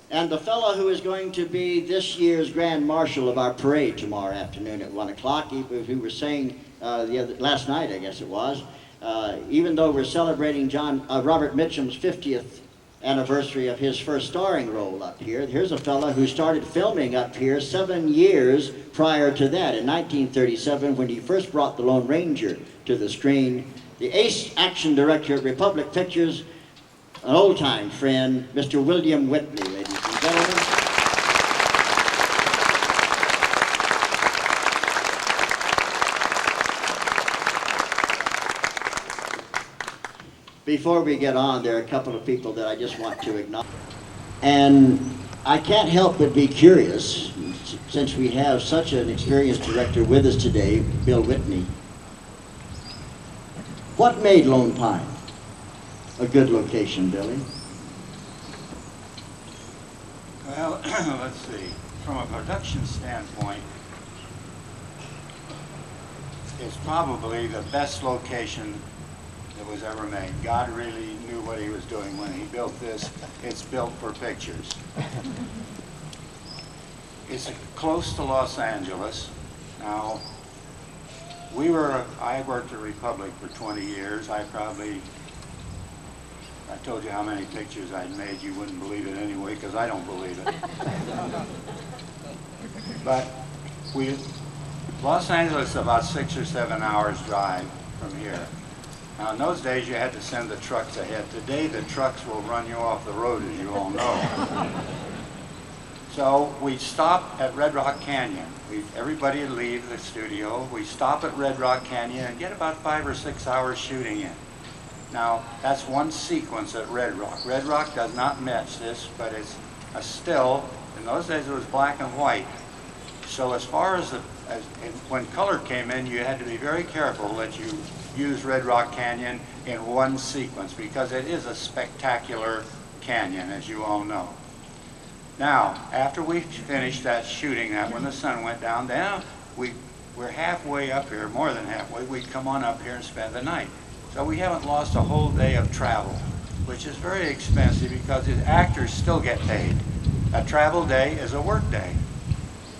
And the fellow who is going to be this year's Grand Marshal of our parade tomorrow afternoon at 1 o'clock, we were saying last night, I guess it was, even though we're celebrating Robert Mitchum's 50th anniversary of his first starring role up here, here's a fellow who started filming up here 7 years prior to that, in 1937, when he first brought The Lone Ranger to the screen. The ace action director at Republic Pictures, an old-time friend, Mr. William Witney, ladies and gentlemen. Before we get on, there are a couple of people that I just want to acknowledge. And I can't help but be curious, since we have such an experienced director with us today, Bill Witney. What made Lone Pine a good location, Billy? Well, let's see. From a production standpoint, it's probably the best location that was ever made. God really knew what he was doing when he built this. It's built for pictures. It's close to Los Angeles. Now, I worked at Republic for 20 years. I told you how many pictures I'd made. You wouldn't believe it anyway, because I don't believe it. But Los Angeles is about 6 or 7 hours drive from here. Now, in those days, you had to send the trucks ahead. Today, the trucks will run you off the road, as you all know. So we stop at Red Rock Canyon. Everybody would leave the studio. We stop at Red Rock Canyon and get about 5 or 6 hours shooting in. Now, that's one sequence at Red Rock. Red Rock does not match this, but it's a still. In those days, it was black and white. So as far as when color came in, you had to be very careful that you use Red Rock Canyon in one sequence, because it is a spectacular canyon, as you all know. Now, after we finished that shooting, when the sun went down, then we're halfway up here, more than halfway. We'd come on up here and spend the night. So we haven't lost a whole day of travel, which is very expensive because the actors still get paid. A travel day is a work day,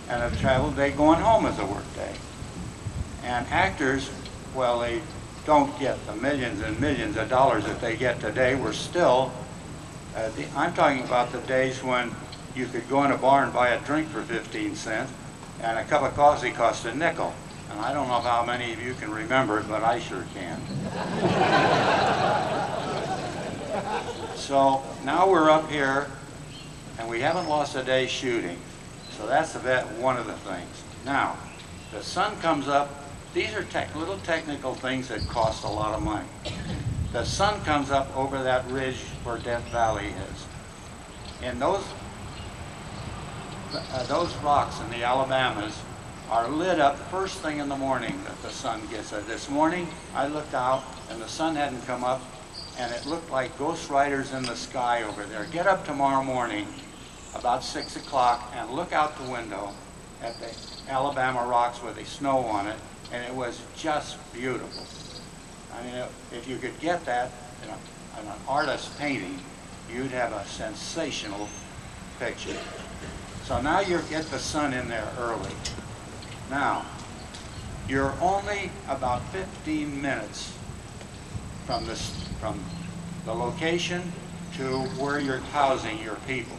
and a travel day going home is a work day. And actors, well, they don't get the millions and millions of dollars that they get today. We're still, I'm talking about the days when you could go in a bar and buy a drink for 15 cents, and a cup of coffee cost a nickel. And I don't know how many of you can remember it, but I sure can. So now we're up here, and we haven't lost a day shooting. So that's one of the things. Now, the sun comes up. These are little technical things that cost a lot of money. The sun comes up over that ridge where Death Valley is. And those rocks in the Alabamas are lit up first thing in the morning that the sun gets there. This morning, I looked out, and the sun hadn't come up, and it looked like ghost riders in the sky over there. Get up tomorrow morning, about 6 o'clock, and look out the window at the Alabama rocks with the snow on it, and it was just beautiful. I mean, if you could get that in an artist's painting, you'd have a sensational picture. So now you get the sun in there early. Now, you're only about 15 minutes from the location to where you're housing your people.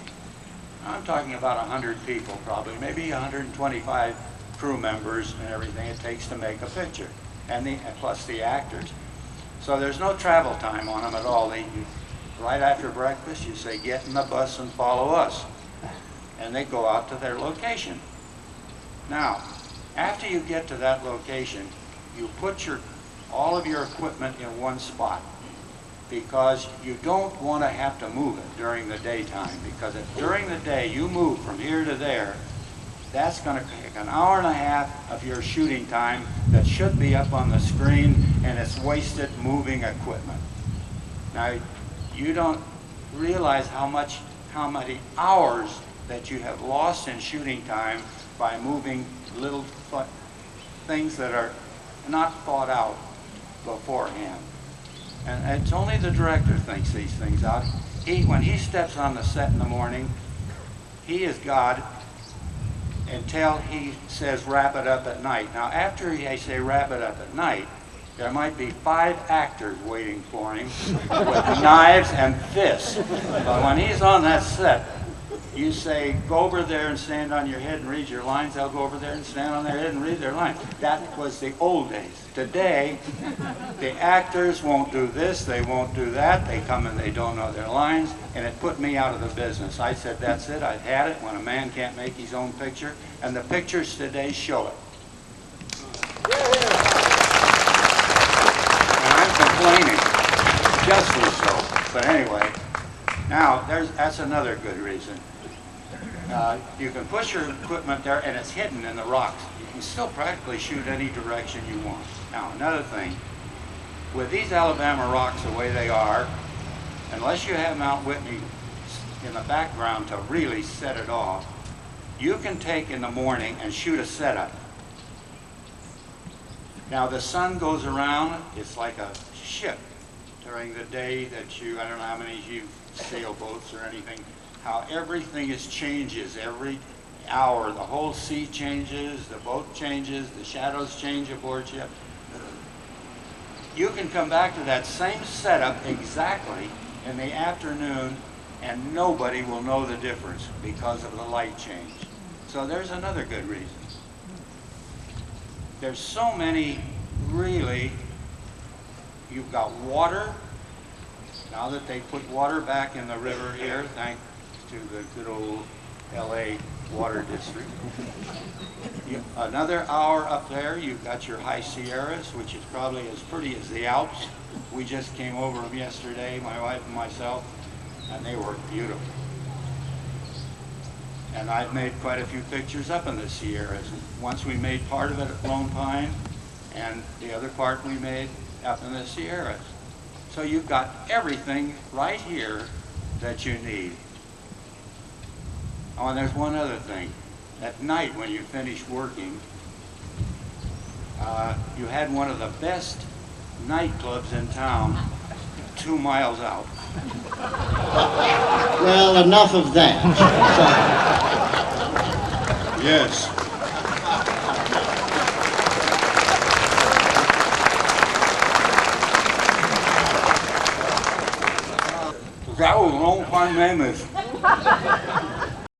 I'm talking about 100 people probably, maybe 125 crew members and everything it takes to make a picture, and plus the actors. So there's no travel time on them at all. Right after breakfast, you say, get in the bus and follow us. And they go out to their location. Now, after you get to that location, you put all of your equipment in one spot, because you don't want to have to move it during the daytime, because if during the day you move from here to there, that's going to take an hour and a half of your shooting time that should be up on the screen, and it's wasted moving equipment. Now, you don't realize how many hours that you have lost in shooting time by moving little things that are not thought out beforehand. And it's only the director thinks these things out. When he steps on the set in the morning, He is God until he says wrap it up at night. Now after I say wrap it up at night, there might be 5 actors waiting for him with knives and fists. But when he's on that set, you say, go over there and stand on your head and read your lines. They'll go over there and stand on their head and read their lines. That was the old days. Today, the actors won't do this, they won't do that. They come and they don't know their lines, and it put me out of the business. I said, that's it, I've had it when a man can't make his own picture, and the pictures today show it. And I'm complaining, justly so. But anyway, now that's another good reason. You can push your equipment there and it's hidden in the rocks. You can still practically shoot any direction you want. Now another thing, with these Alabama rocks the way they are, unless you have Mount Whitney in the background to really set it off, you can take in the morning and shoot a setup. Now the sun goes around, it's like a ship during the day that I don't know how many of you sailboats or anything, how everything changes every hour. The whole sea changes, the boat changes, the shadows change aboard ship. You can come back to that same setup exactly in the afternoon and nobody will know the difference because of the light change. So there's another good reason. There's so many, really. You've got water. Now that they put water back in the river here, thanks to the good old LA water district. Another hour up there, you've got your high Sierras, which is probably as pretty as the Alps. We just came over them yesterday, my wife and myself, and they were beautiful. And I've made quite a few pictures up in the Sierras. Once we made part of it at Lone Pine, and the other part we made up in the Sierras. So you've got everything right here that you need. Oh, and there's one other thing. At night when you finish working, you had one of the best nightclubs in town 2 miles out. Well, enough of that. Yes. That was Lone Pine Mammoth.